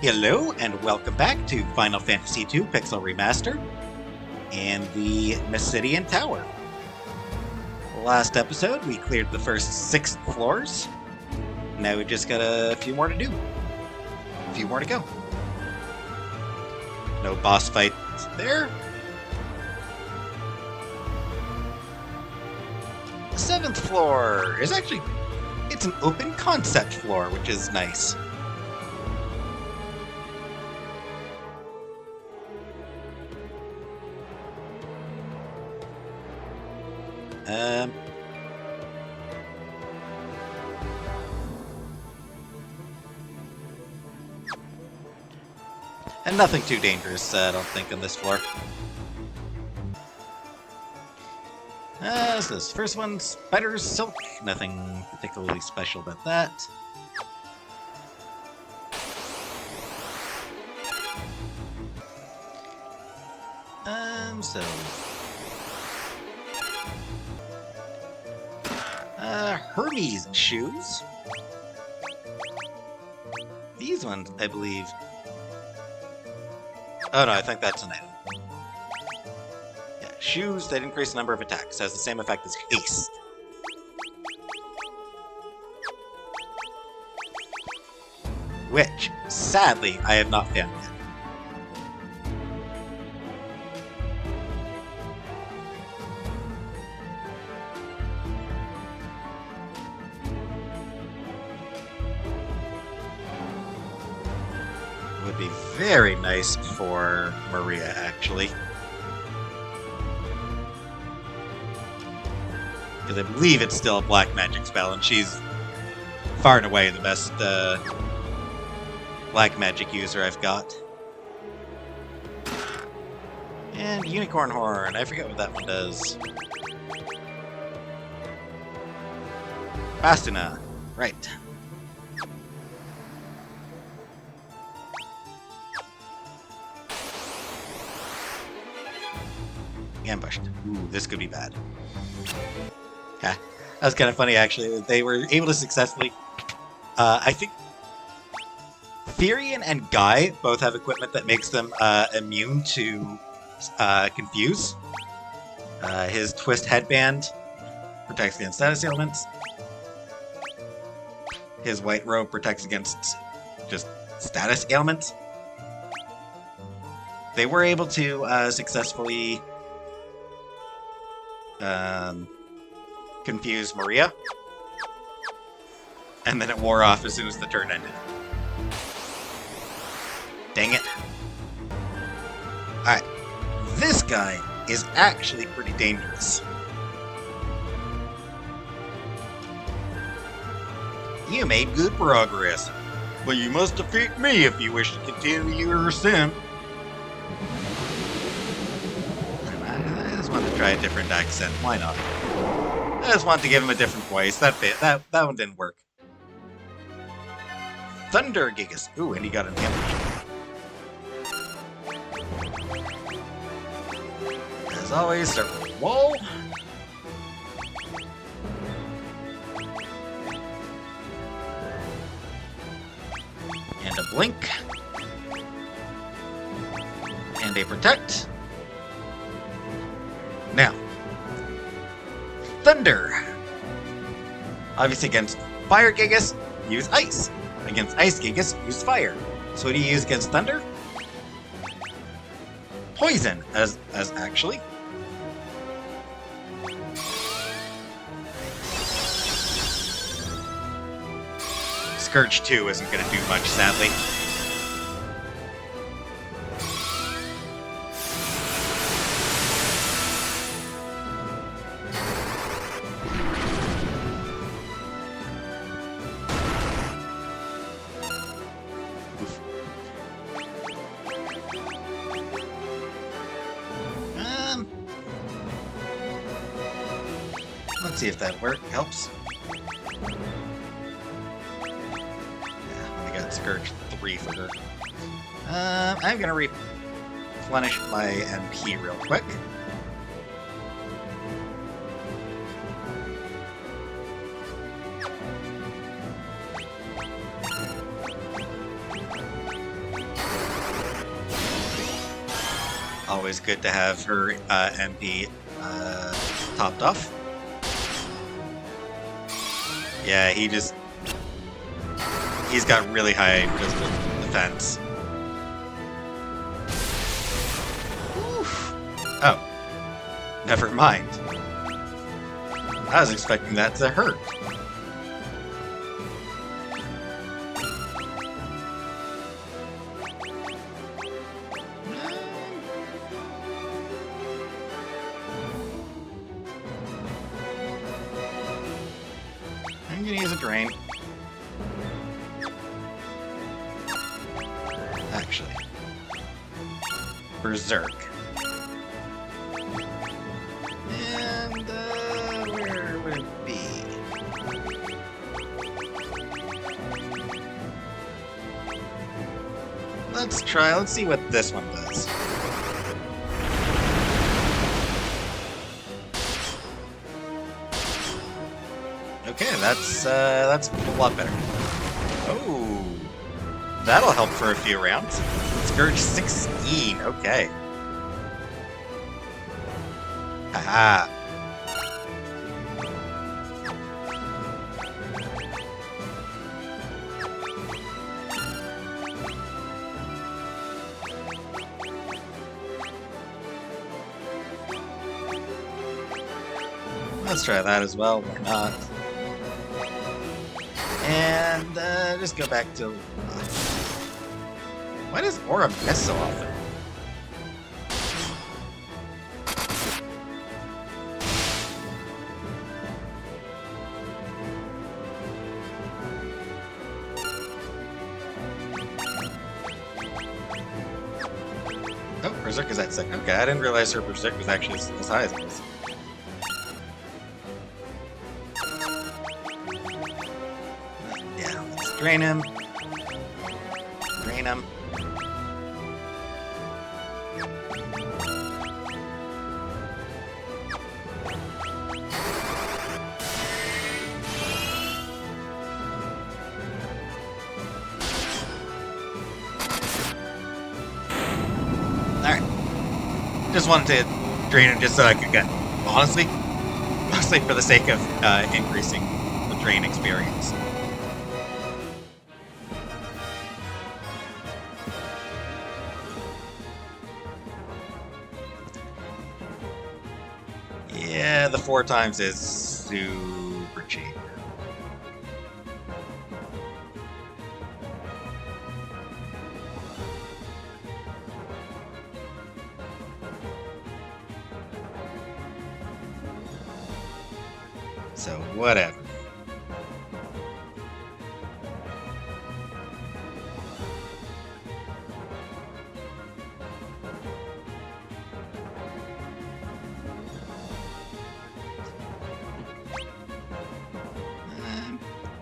Hello, and welcome back to Final Fantasy II Pixel Remaster and the Mysidian Tower. Last episode, we cleared the first 6 floors. Now we just got a few more to do. A few more to go. No boss fight there. The 7th floor is actually... it's an open concept floor, which is nice. And nothing too dangerous, I don't think, on this floor. So this first one, Spider's Silk. Nothing particularly special about that. So... Hermes shoes. These ones, I believe... oh no, I think that's an item. Yeah, shoes that increase the number of attacks. Has the same effect as haste. Which, sadly, I have not found yet. Would be very nice for Maria, actually. Because I believe it's still a black magic spell, and she's far and away the best black magic user I've got. And Unicorn Horn, I forget what that one does. Bastina, right. Ambushed. Ooh, this could be bad. Yeah, that was kind of funny, actually. They were able to successfully... I think... Therian and Guy both have equipment that makes them immune to Confuse. His Twist Headband protects against status ailments. His White Robe protects against just status ailments. They were able to successfully... confuse Maria, and then it wore off as soon as the turn ended. Dang it. Alright, this guy is actually pretty dangerous. You made good progress, but you must defeat me if you wish to continue your ascent. I just want to try a different accent, why not? I just wanted to give him a different voice. That one didn't work. Thunder Gigas. Ooh, and he got an ambush. As always, start with a wall. And a blink. And a protect. Now. Thunder! Obviously against Fire Gigas, use Ice. Against Ice Gigas, use Fire. So what do you use against Thunder? Poison, as actually. Scourge 2 isn't going to do much, sadly. Let's see if that helps. Yeah, I got Scourge 3 for her. I'm gonna replenish my MP real quick. Always good to have her MP topped off. Yeah, he's got really high resistance defense. Oof. Oh. Never mind. I was expecting that to hurt. I'm gonna use a drain. Actually. Berserk. And, where would it be? Let's see what this one does. Okay, that's a lot better. Oh, that'll help for a few rounds. Scourge 16, okay. Haha. Let's try that as well, why not? And just go back to... Why does Aura miss so often? Oh, Berserk is at 6. Okay, I didn't realize her Berserk was actually as high as it was. Yeah, let's drain him. Drain him. Just wanted to drain him just so I could get, honestly, mostly for the sake of increasing the drain experience. Yeah, the 4 times is super cheap. So, whatever.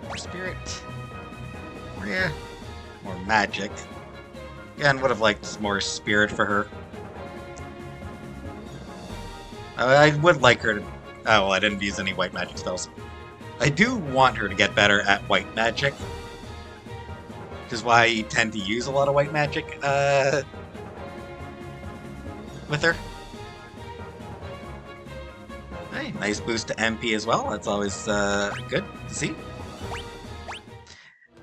More spirit. Yeah. More magic. Again, would have liked more spirit for her. I would like her to... Oh, well, I didn't use any white magic spells. I do want her to get better at white magic. Which is why I tend to use a lot of white magic with her. Hey, nice boost to MP as well. That's always good to see.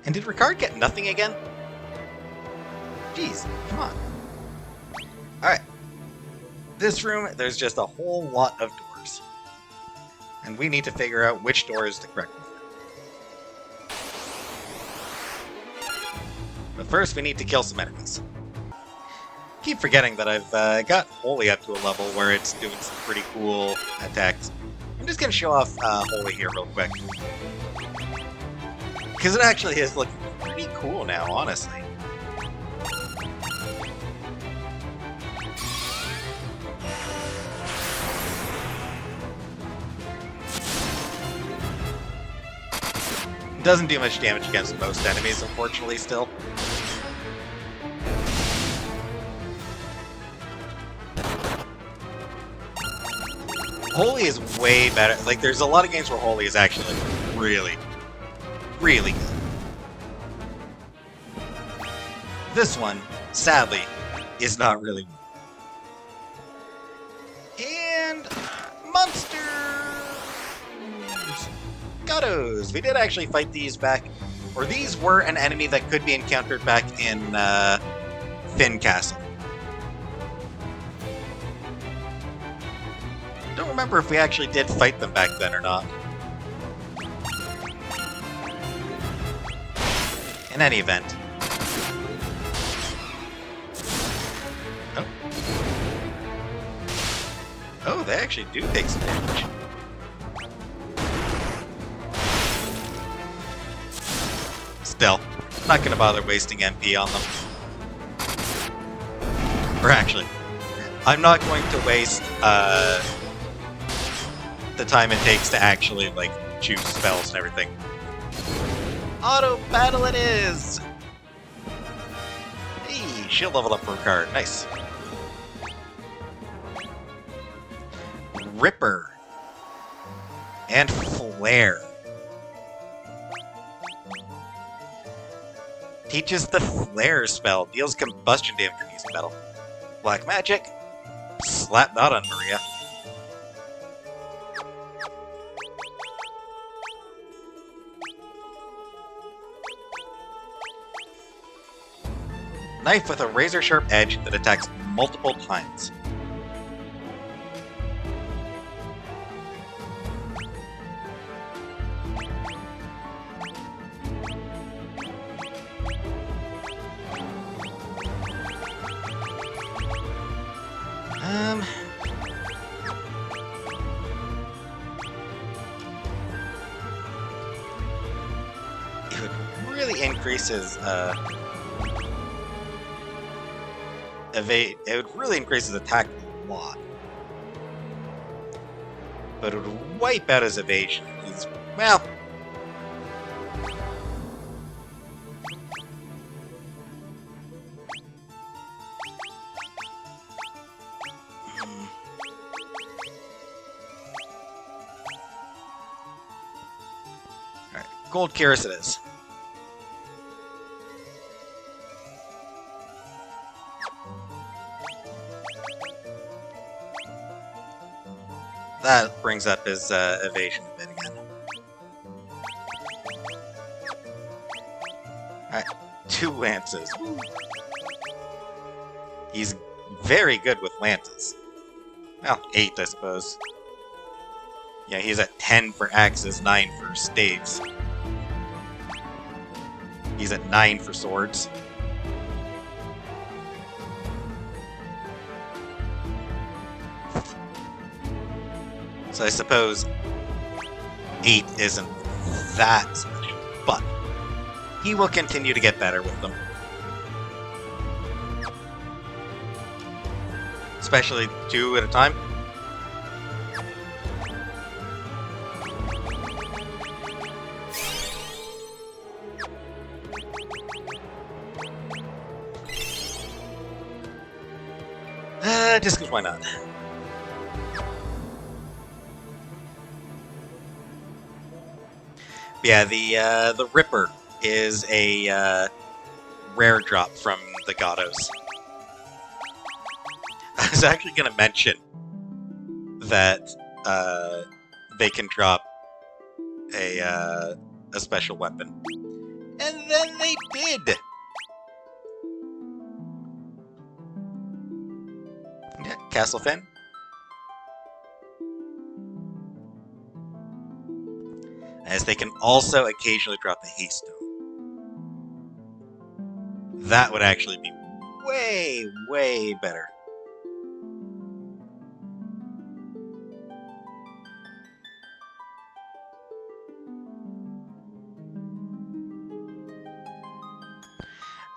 And did Ricard get nothing again? Jeez, come on. Alright. This room, there's just a whole lot of doors. And we need to figure out which door is the correct one. But first, we need to kill some enemies. Keep forgetting that I've got Holy up to a level where it's doing some pretty cool attacks. I'm just going to show off Holy here real quick. Because it actually is looking pretty cool now, honestly. Doesn't do much damage against most enemies, unfortunately, still. Holy is way better. Like, there's a lot of games where Holy is actually like, really, really good. This one, sadly, is not really. Autos! We did actually fight these back, or these were an enemy that could be encountered back in Finn Castle. Don't remember if we actually did fight them back then or not. In any event. Oh. Oh, they actually do take some damage. Still, not going to bother wasting MP on them. Or actually, I'm not going to waste the time it takes to actually, like, choose spells and everything. Auto battle it is! Hey, she'll level up for a card. Nice. Ripper. And Flare. Teaches the Flare spell. Deals combustion damage when using metal. Black magic. Slap that on Maria. Knife with a razor-sharp edge that attacks multiple times. It would really increase his, it would really increase his attack a lot. But it would wipe out his evasion. He's, well... Alright, Gold Kyrus it is. That brings up his evasion a bit again. Alright, 2 lances. Woo. He's very good with lances. Well, 8, I suppose. Yeah, he's at 10 for axes, 9 for staves. He's at 9 for swords. So I suppose 8 isn't that special, but he will continue to get better with them. Especially 2 at a time. Just because why not? Yeah, the Ripper is a rare drop from the Gatos. I was actually going to mention that they can drop a special weapon, and then they did. Yeah, Castle Finn. As they can also occasionally drop the haste stone. That would actually be way, way better.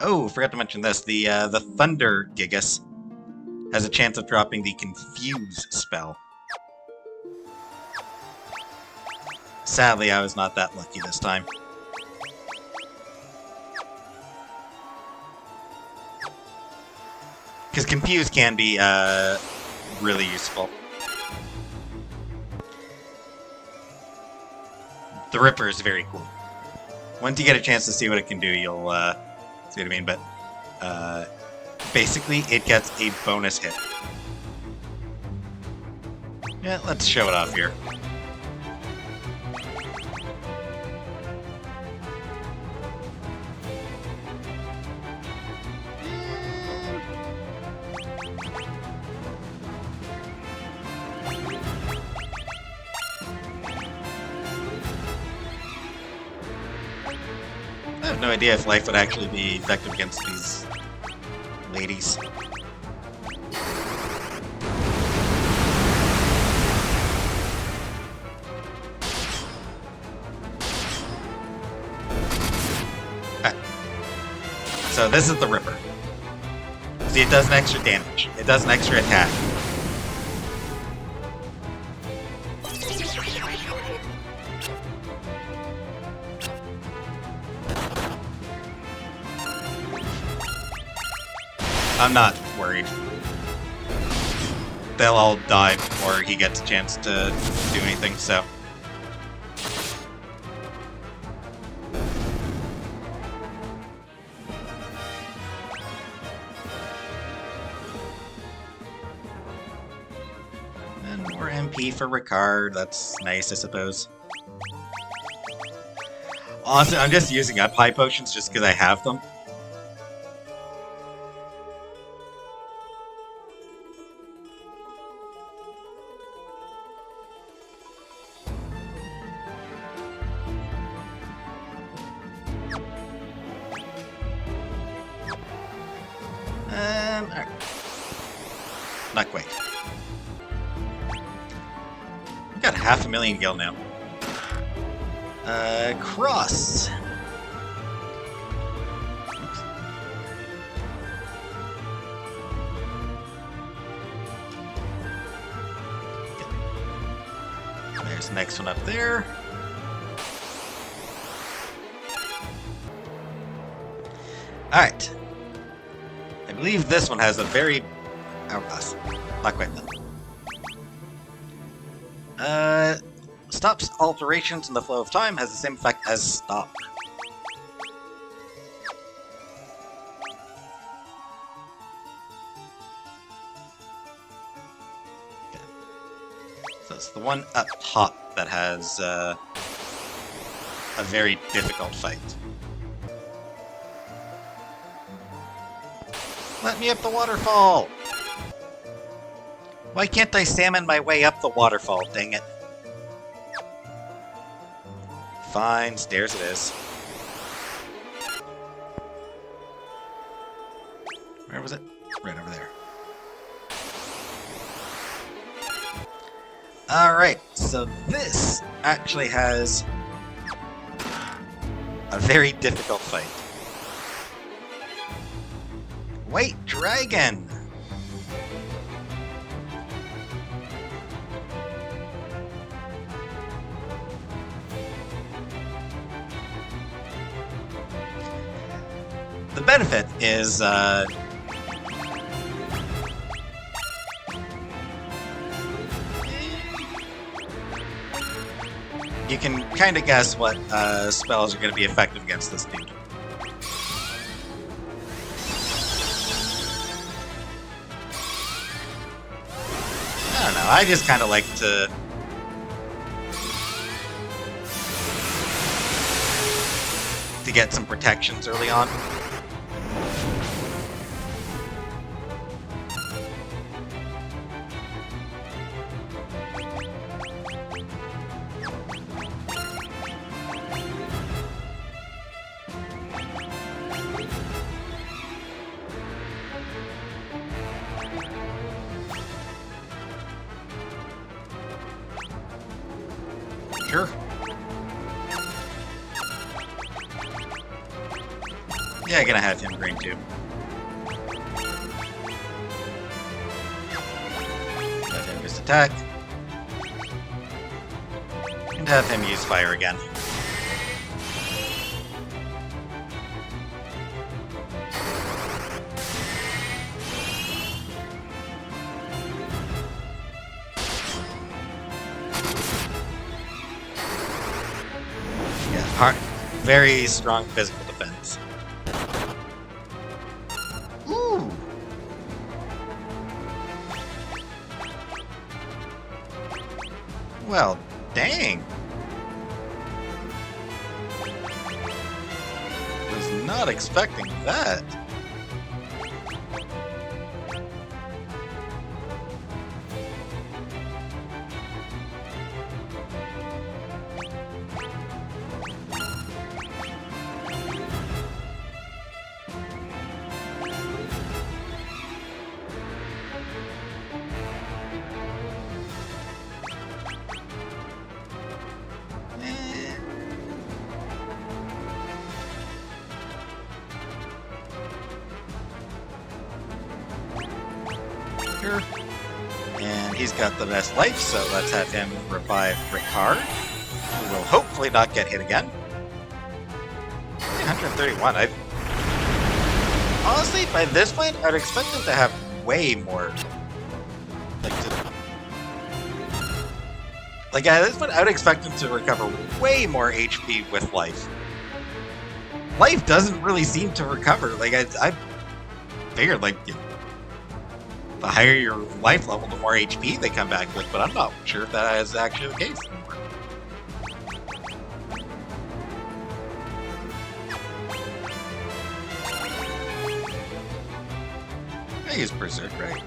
Oh, forgot to mention this. The Thunder Gigas has a chance of dropping the Confuse spell. Sadly, I was not that lucky this time. Because Confuse can be really useful. The Ripper is very cool. Once you get a chance to see what it can do, you'll see what I mean, but basically it gets a bonus hit. Yeah, let's show it off here. have no idea if life would actually be effective against these ladies. So this is the Ripper. See, it does an extra damage. It does an extra attack. I'm not worried. They'll all die before he gets a chance to do anything, so... And more MP for Ricard. That's nice, I suppose. Honestly, I'm just using up high potions just because I have them. Alright. Not quite. We've got 500,000 gil now. Cross. Oops. There's the next one up there. Alright. I believe this one has a very... hourglass. Not quite then. Stops alterations in the flow of time, has the same effect as stop. Okay. So it's the one up top that has a very difficult fight. Let me up the waterfall! Why can't I salmon my way up the waterfall, dang it? Fine, stairs it is. Where was it? Right over there. Alright, so this actually has a very difficult fight. White Dragon! The benefit is, you can kind of guess what spells are going to be effective against this dude. I don't know, I just kind of like to get some protections early on. Sure. Yeah, I'm gonna have him green too. Have him just attack. And have him use fire again. Very strong physical defense. Ooh! Well, dang! Was not expecting that. Sure. And he's got the best life, so let's have him revive Ricard, who will hopefully not get hit again. 131. Honestly, by this point, I'd expect him to have way more. Like at this point, I would expect him to recover way more HP with life. Life doesn't really seem to recover. Like I figured, like the higher your life level, the more HP they come back with. But I'm not sure if that is actually the case anymore. I use Berserk, right?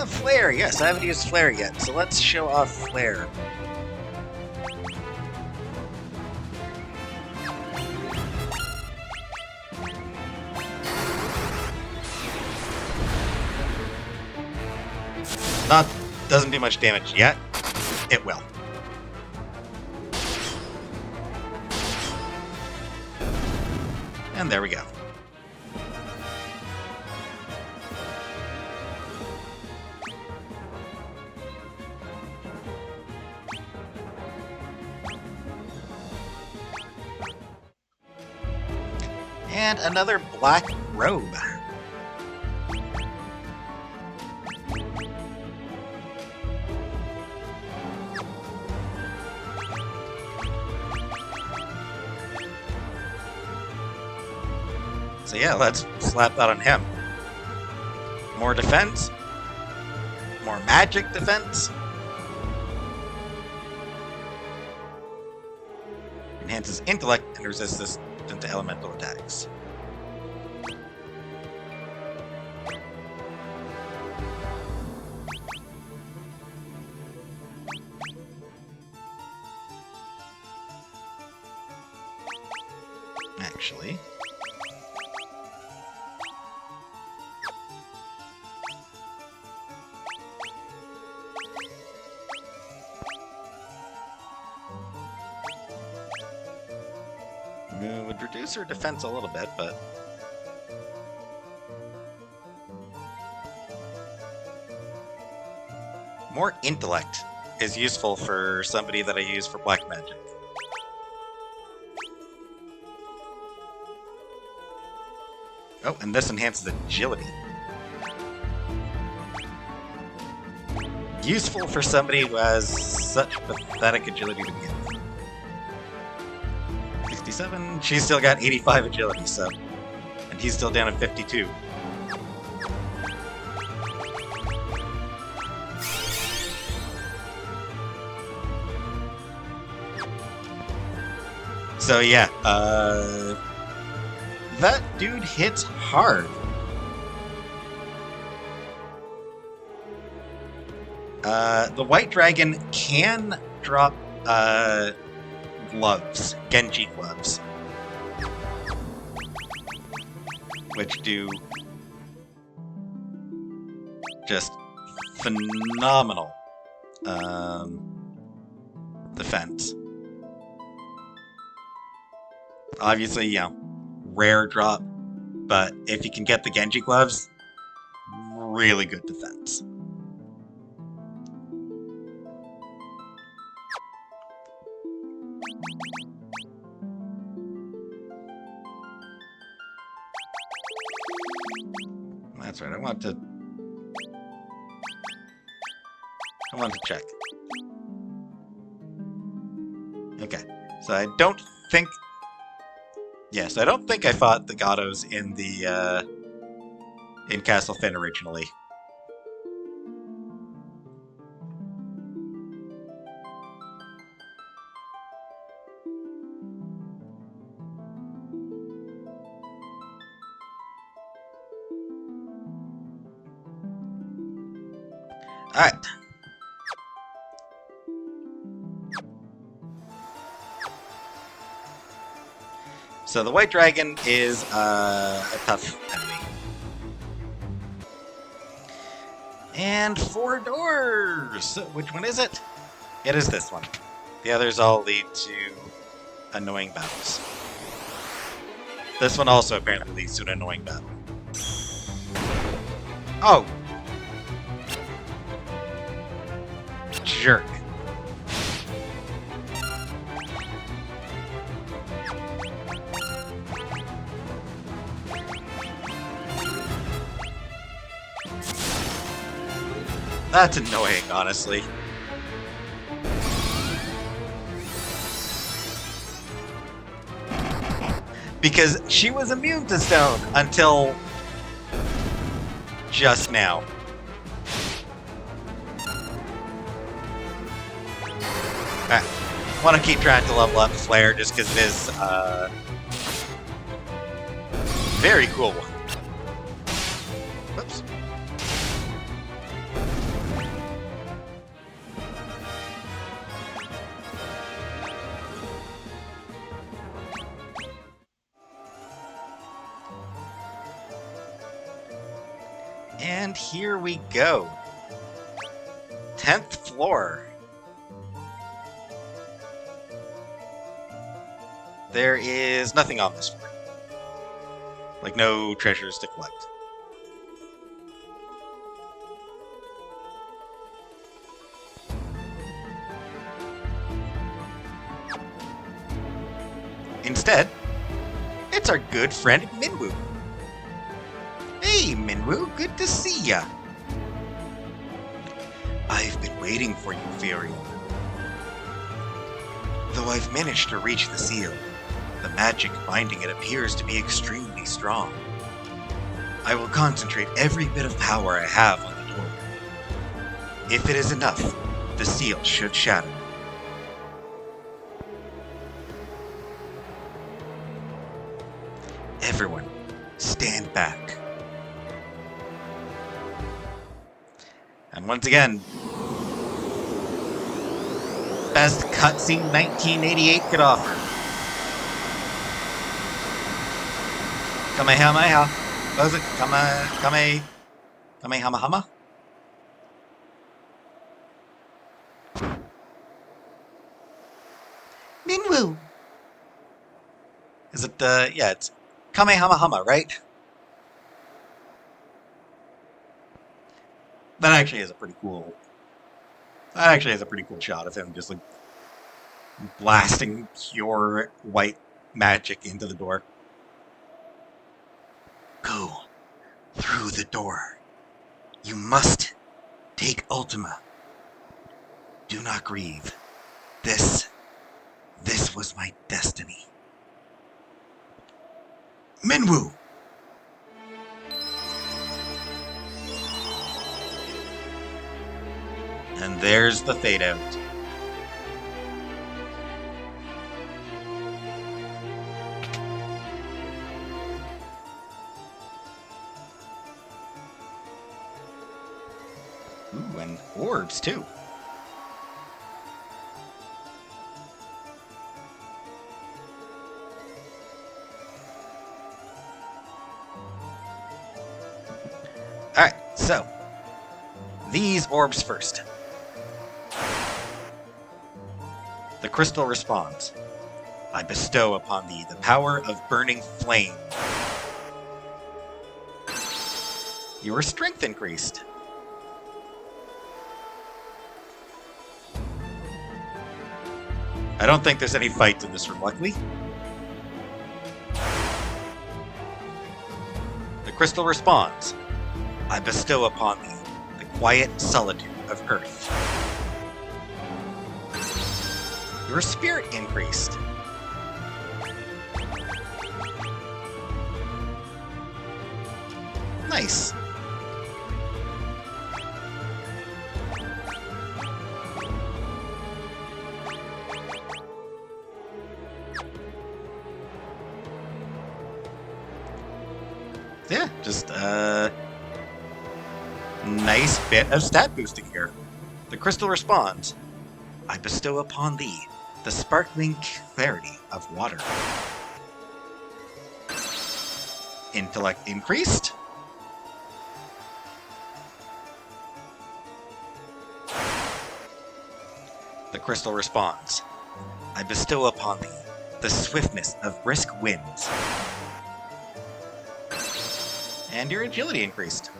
Flare, yes, I haven't used Flare yet, so let's show off Flare. Doesn't do much damage yet. It will. And there we go. And another black robe. So yeah, let's slap that on him. More defense. More magic defense. Enhances intellect and resistance to elemental attacks. Actually, would reduce her defense a little bit, but more intellect is useful for somebody that I use for black magic. Oh, and this enhances agility. Useful for somebody who has such pathetic agility to begin with. 67, she's still got 85 agility, so... And he's still down at 52. So yeah, that dude hits hard. The White Dragon can drop gloves, Genji gloves, which do just phenomenal defense. Obviously, you know, rare drop, but if you can get the Genji gloves, really good defense. That's right, I want to check. Okay, so I don't think... Yes, I don't think I fought the Gatos in the, in Castle Finn originally. Alright. So the White Dragon is a tough enemy. And 4 doors! Which one is it? It is this one. The others all lead to annoying battles. This one also apparently leads to an annoying battle. Oh! Jerk. That's annoying, honestly. Because she was immune to stone until just now. I want to keep trying to level up Flare just because it is very cool one. Whoops. And here we go. 10th floor. There is nothing on this floor. Like, no treasures to collect. Instead, it's our good friend Minwoo. Hey, Minwoo, good to see ya. I've been waiting for you, Fury. Though I've managed to reach the seal, the magic binding it appears to be extremely strong. I will concentrate every bit of power I have on the door. If it is enough, the seal should shatter. Everyone, stand back. And once again, best cutscene 1988 could offer. Kamehameha. What was it? Kamehameha? Minwoo! Is it, yeah, it's Kamehameha, right? That actually is a pretty cool... That actually is a pretty cool shot of him just, like, blasting pure white magic into the door. Go through the door. You must take Ultima. Do not grieve. This was my destiny. Minwoo! And there's the fade out. Ooh, and orbs too. Alright, so these orbs first. The crystal responds. I bestow upon thee the power of burning flame. Your strength increased. I don't think there's any fight in this room, luckily. The crystal responds. I bestow upon thee the quiet solitude of earth. Your spirit increased. Nice. Yeah, just nice bit of stat boosting here. The crystal responds. I bestow upon thee the sparkling clarity of water. Intellect increased. The crystal responds. I bestow upon thee the swiftness of brisk winds. And your agility increased.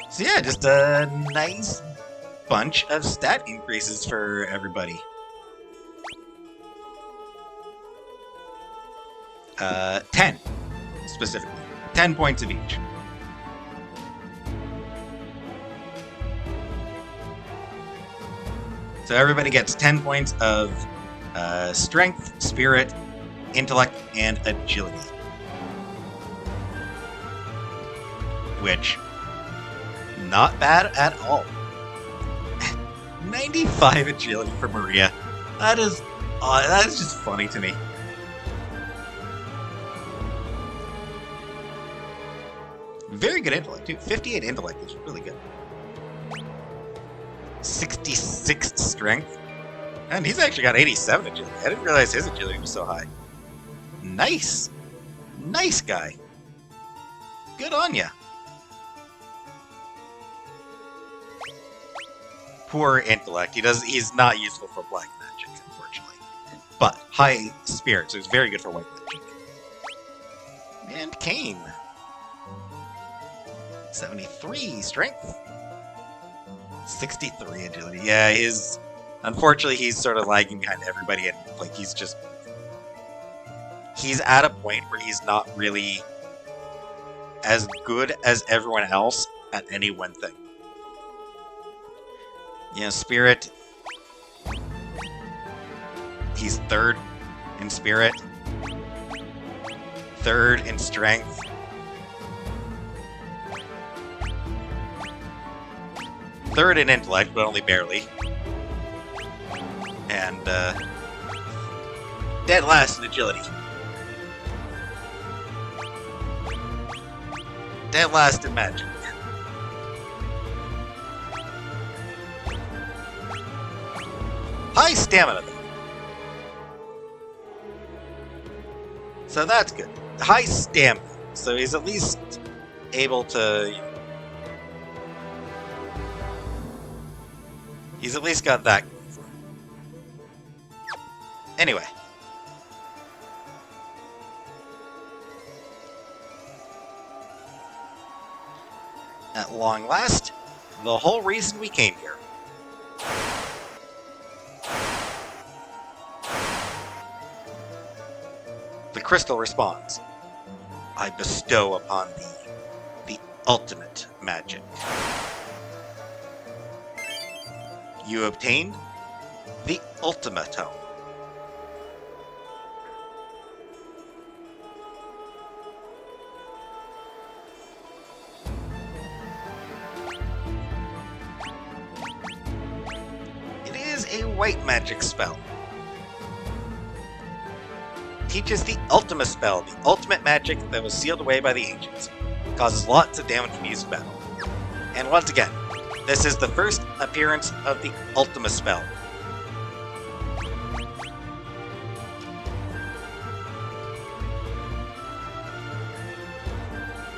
So yeah, just a nice bunch of stat increases for everybody. 10, specifically. 10 points of each. So everybody gets 10 points of strength, spirit, intellect, and agility. Which, not bad at all. 95 agility for Maria. That is just funny to me. Very good intellect, too. 58 intellect is really good. 66 strength. And he's actually got 87 agility. I didn't realize his agility was so high. Nice. Nice guy. Good on ya. Poor intellect. He's not useful for black magic, unfortunately. But high spirit, so he's very good for white magic. And Kane. 73 strength. 63 agility. Yeah, unfortunately he's sort of lagging behind everybody, and like he's at a point where he's not really as good as everyone else at any one thing. Yeah, spirit. He's third in spirit. Third in strength. Third in intellect, but only barely. And, dead last in agility. Dead last in magic. High stamina, though. So that's good. High stamina. So he's at least able to... He's at least got that going for him. Anyway. At long last, the whole reason we came here. The crystal responds. I bestow upon thee the ultimate magic. You obtained the Ultima Tome. It is a white magic spell. Teaches the Ultima spell, the ultimate magic that was sealed away by the ancients. Causes lots of damage when used in battle. And once again, this is the first appearance of the Ultima spell.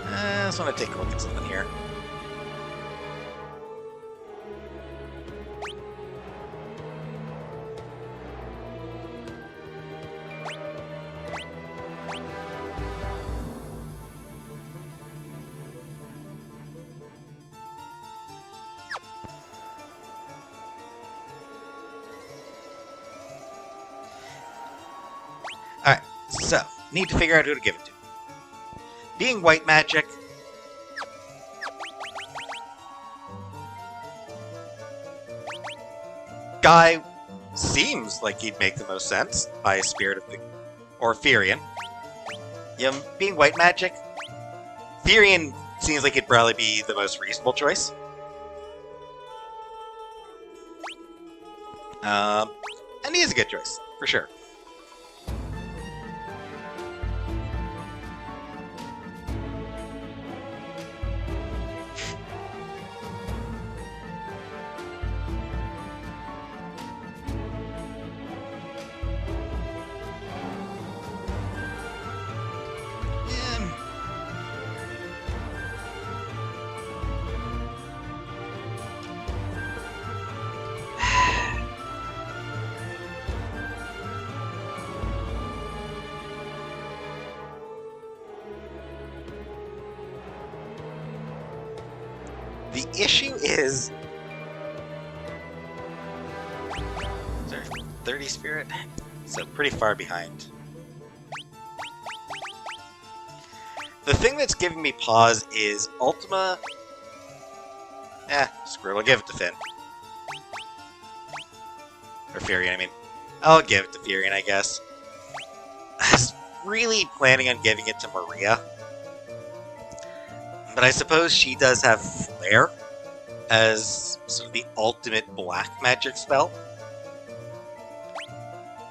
I just want to take a look at something here. Alright, so, need to figure out who to give it to. Being white magic, guy seems like he'd make the most sense by a spirit of the... or Firion. Yeah, being white magic, Firion seems like he'd probably be the most reasonable choice. And he is a good choice, for sure. The issue is... Sorry, 30 spirit? So pretty far behind. The thing that's giving me pause is Ultima... screw it, I'll give it to Finn. Or Furion, I mean. I'll give it to Furion, I guess. I was really planning on giving it to Maria. But I suppose she does have Flare as sort of the ultimate black magic spell.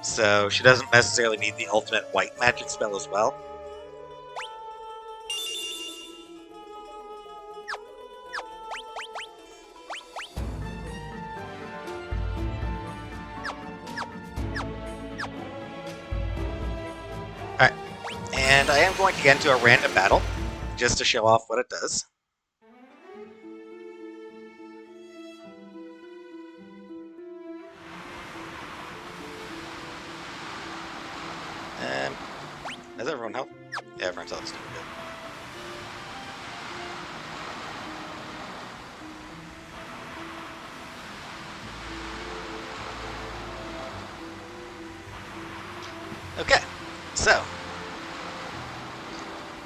So she doesn't necessarily need the ultimate white magic spell as well. Alright, and I am going to get into a random battle, just to show off what it does. Has everyone helped? Yeah, everyone's health is doing good. Okay, so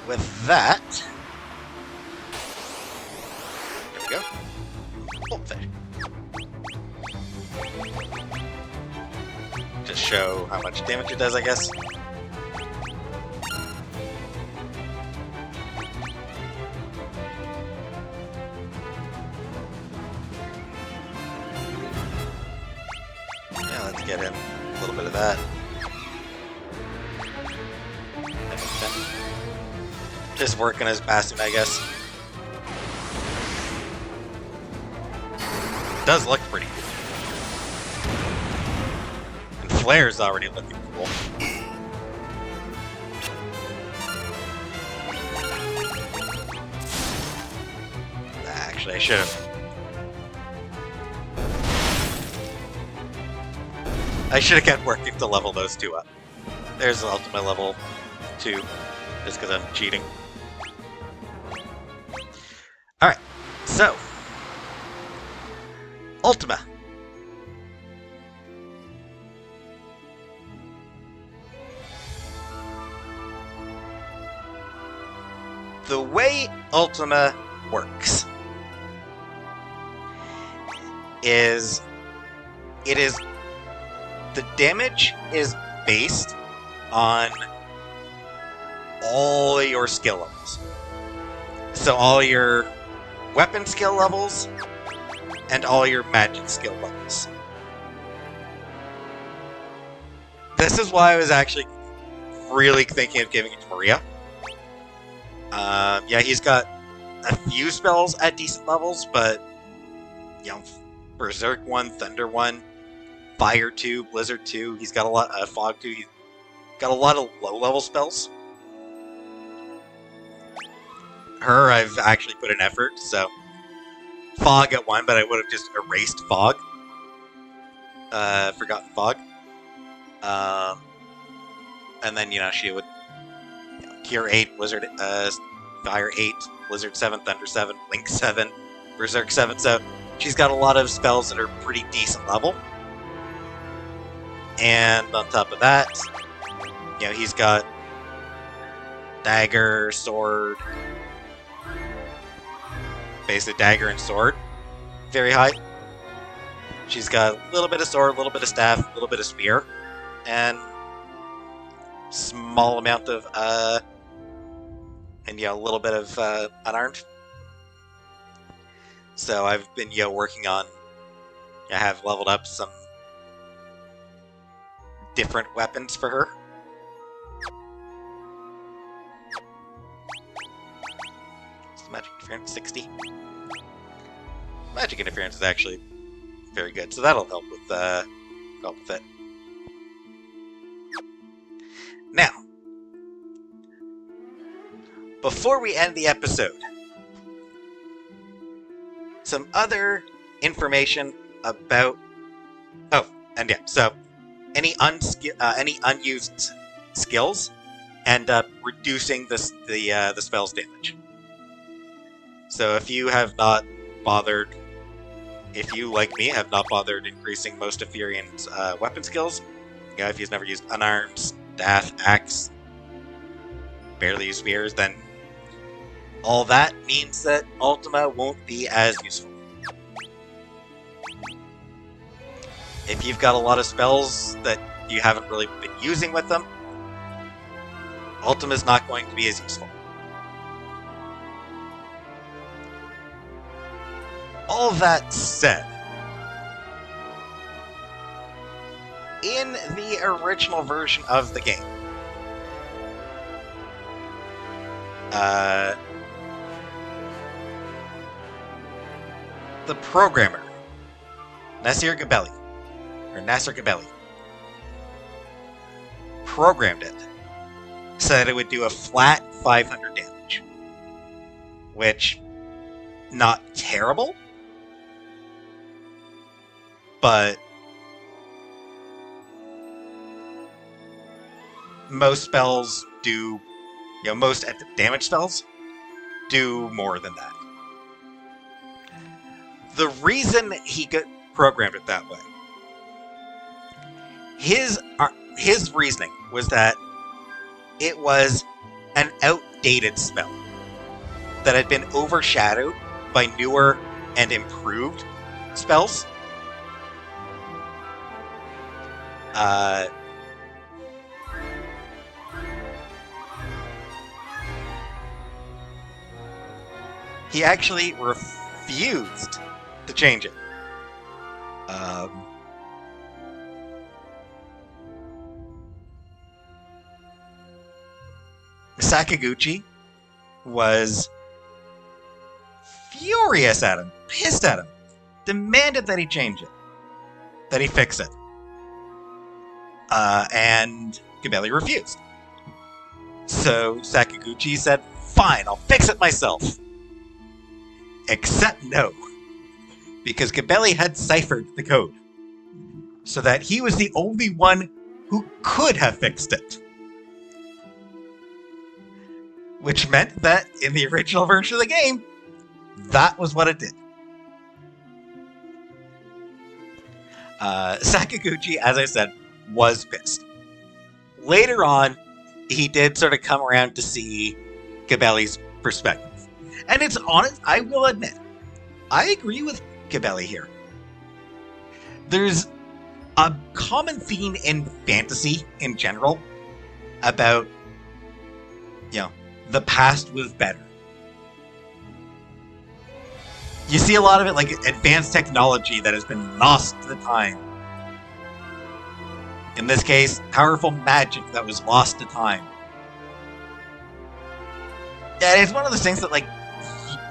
with that, there we go. Oh, there. Just show how much damage it does, I guess. Yeah, let's get in a little bit of that. Just working as Bastion, I guess. Does look pretty. And Flare's already looking cool. Actually, I should have. I should have kept working to level those two up. There's an Ultima level 2, just because I'm cheating. Alright, so Ultima. The way Ultima works is the damage is based on all your skill levels. So all your weapon skill levels and all your magic skill levels. This is why I was actually really thinking of giving it to Maria. Yeah, he's got a few spells at decent levels, but you know, Berserk 1, Thunder 1, Fire 2, Blizzard 2. He's got a lot of Fog 2. He's got a lot of low-level spells. Her, I've actually put in effort, so Fog at 1, but I would have just erased Fog. Forgotten Fog. And then, you know, she would Cure 8, Blizzard, Fire 8, Blizzard 7, Thunder 7, Link 7, Berserk 7, so she's got a lot of spells that are pretty decent level. And on top of that, you know, he's got Dagger, Sword, basically Dagger and Sword, very high. She's got a little bit of Sword, a little bit of Staff, a little bit of Spear, and small amount of, and, you know, a little bit of, unarmed. So I've been, you know, working on, I have leveled up some different weapons for her. What's the magic interference? 60. Magic interference is actually very good, so that'll help with it. Now, before we end the episode, some other information about. Oh, and yeah, so any unused skills end up reducing the spell's damage. So if you have not bothered, if you, like me, have not bothered increasing most of Furion's weapon skills, if he's never used unarmed, staff, axe, barely used spears, then all that means that Ultima won't be as useful. If you've got a lot of spells that you haven't really been using with them, Ultima's not going to be as useful. All that said, in the original version of the game, the programmer, Nasir Gabelli, programmed it so that it would do a flat 500 damage. Which, not terrible, but most spells do, most damage spells do more than that. The reason he programmed it that way, his reasoning was that it was an outdated spell that had been overshadowed by newer and improved spells. He actually refused to change it. Sakaguchi was furious at him, pissed at him, demanded that he change it, that he fix it. And Gabelli refused. So Sakaguchi said, fine, I'll fix it myself. Except no, because Gabelli had ciphered the code, so that he was the only one who could have fixed it. Which meant that in the original version of the game, that was what it did. Sakaguchi, as I said, was pissed. Later on, he did sort of come around to see Gabelli's perspective. And it's honest, I will admit, I agree with Gabelli here. There's a common theme in fantasy in general about, the past was better. You see a lot of it like advanced technology that has been lost to the time. In this case, powerful magic that was lost to time. And it's one of those things that,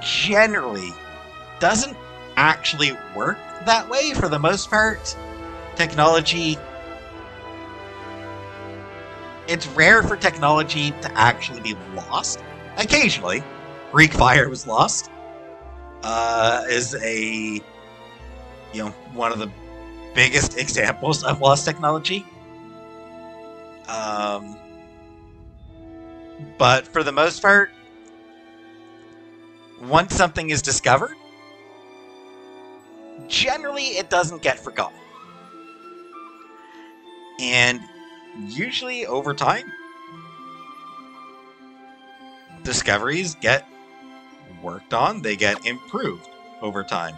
generally doesn't actually work that way for the most part. Technology... It's rare for technology to actually be lost. Occasionally, Greek fire was lost. Is one of the biggest examples of lost technology. But for the most part, once something is discovered, generally it doesn't get forgotten. And usually over time, discoveries get worked on, they get improved over time.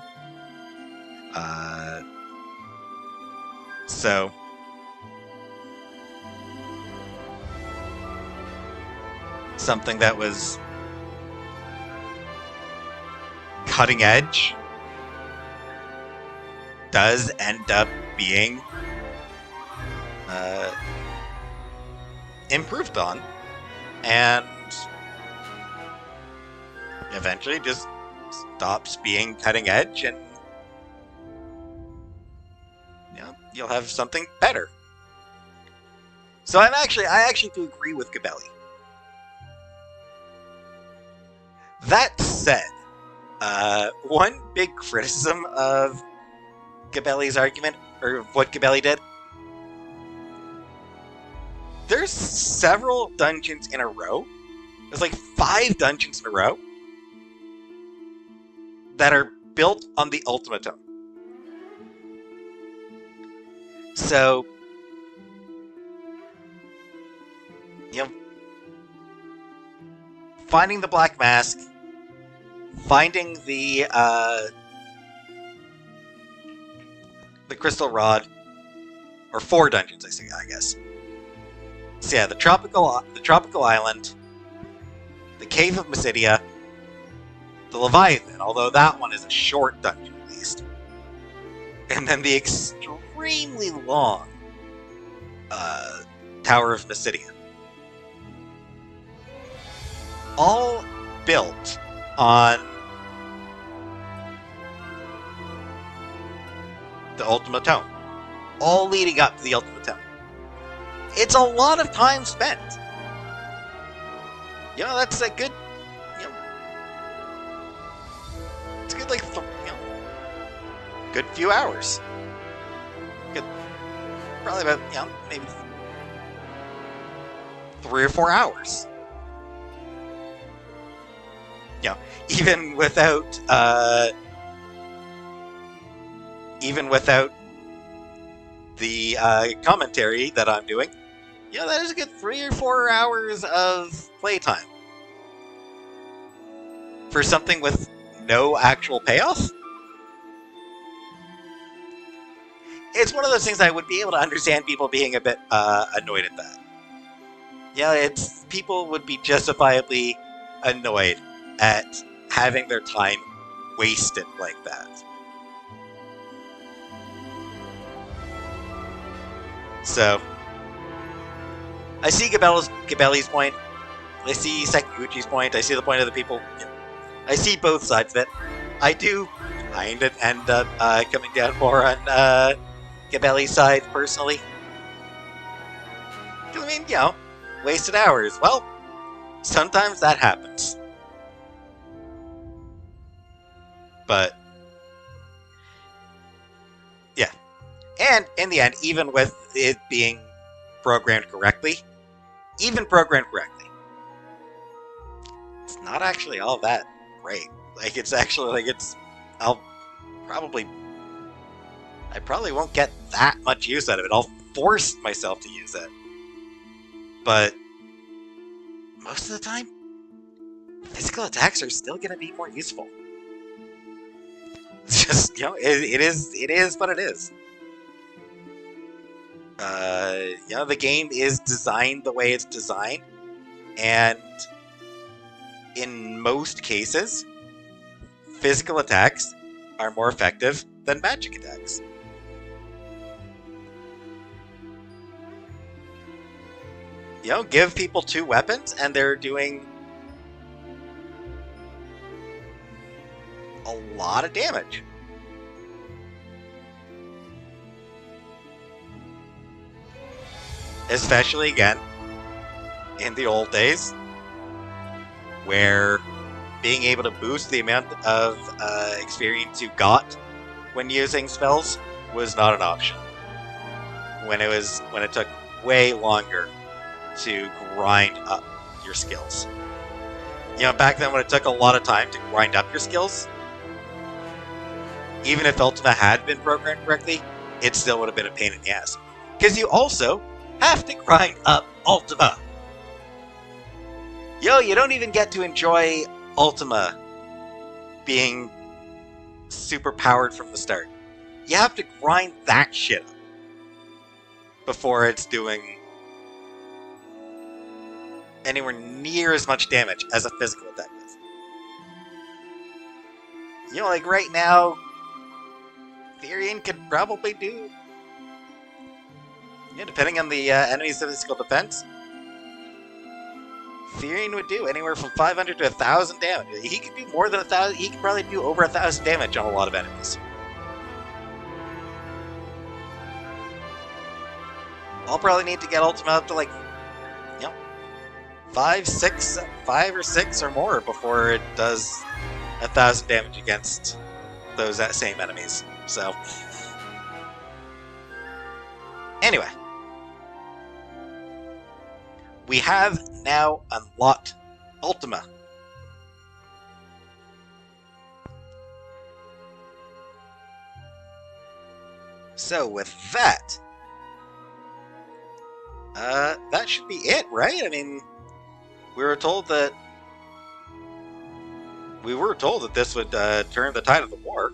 So something that was cutting edge does end up being improved on, and eventually just stops being cutting edge, and you'll have something better. So I actually do agree with Gabelli. That said, one big criticism of Gabelli's argument, or what Gabelli did, there's several dungeons in a row. There's 5 dungeons in a row that are built on the Ultima Tome. So, you know, finding the Black Mask, finding the Crystal Rod, or 4 dungeons, I guess. So yeah, the tropical island, the Cave of Mysidia, the Leviathan, although that one is a short dungeon at least, and then the extremely long Tower of Mysidia. All built on the Ultima Tome. All leading up to the Ultima Tome. It's a lot of time spent. You know, that's a good, you know, it's a good, like, good few hours. Good, probably about, you know, maybe 3 or 4 hours. You know, even without the commentary that I'm doing, yeah, that is a good 3 or 4 hours of playtime for something with no actual payoff. It's one of those things I would be able to understand people being a bit annoyed at that. Yeah, people would be justifiably annoyed at having their time wasted like that. So, I see Gabelli's point. I see Sakaguchi's point. I see the point of the people. I see both sides of it. I do kind of end up coming down more on Gabelli's side, personally. Because, I mean, you know, wasted hours. Well, sometimes that happens. But, yeah. And, in the end, even with it being programmed correctly, it's not actually all that great. Like, it's actually, like, I probably won't get that much use out of it. I'll force myself to use it. But most of the time, physical attacks are still going to be more useful. It's just, you know, it is what it is. You know, the game is designed the way it's designed, and in most cases, physical attacks are more effective than magic attacks. You know, give people 2 weapons and they're doing a lot of damage. Especially, again, in the old days, where being able to boost the amount of experience you got when using spells was not an option. When it took way longer to grind up your skills. You know, back then when it took a lot of time to grind up your skills, even if Ultima had been programmed correctly, it still would have been a pain in the ass. Because you also have to grind up Ultima. Yo, you don't even get to enjoy Ultima being super powered from the start. You have to grind that shit up before it's doing anywhere near as much damage as a physical attack does. You know, like right now, Therian could probably do, yeah, depending on the enemy's physical defense, Therian would do anywhere from 500 to 1,000 damage. He could do more than 1,000. He could probably do over 1,000 damage on a lot of enemies. I'll probably need to get Ultima up to, like, you know, 5 or 6 or more before it does 1,000 damage against those same enemies. So, anyway, we have now unlocked Ultima. So with that, that should be it, right? I mean, we were told that this would turn the tide of the war.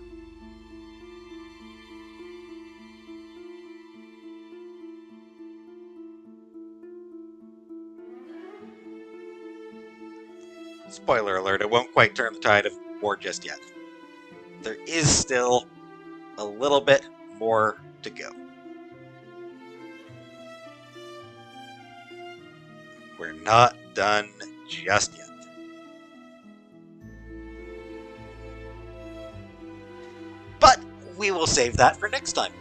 Spoiler alert, it won't quite turn the tide of war just yet. There is still a little bit more to go. We're not done just yet. But we will save that for next time.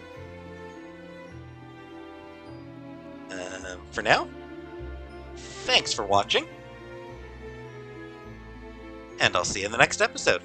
For now, thanks for watching, and I'll see you in the next episode.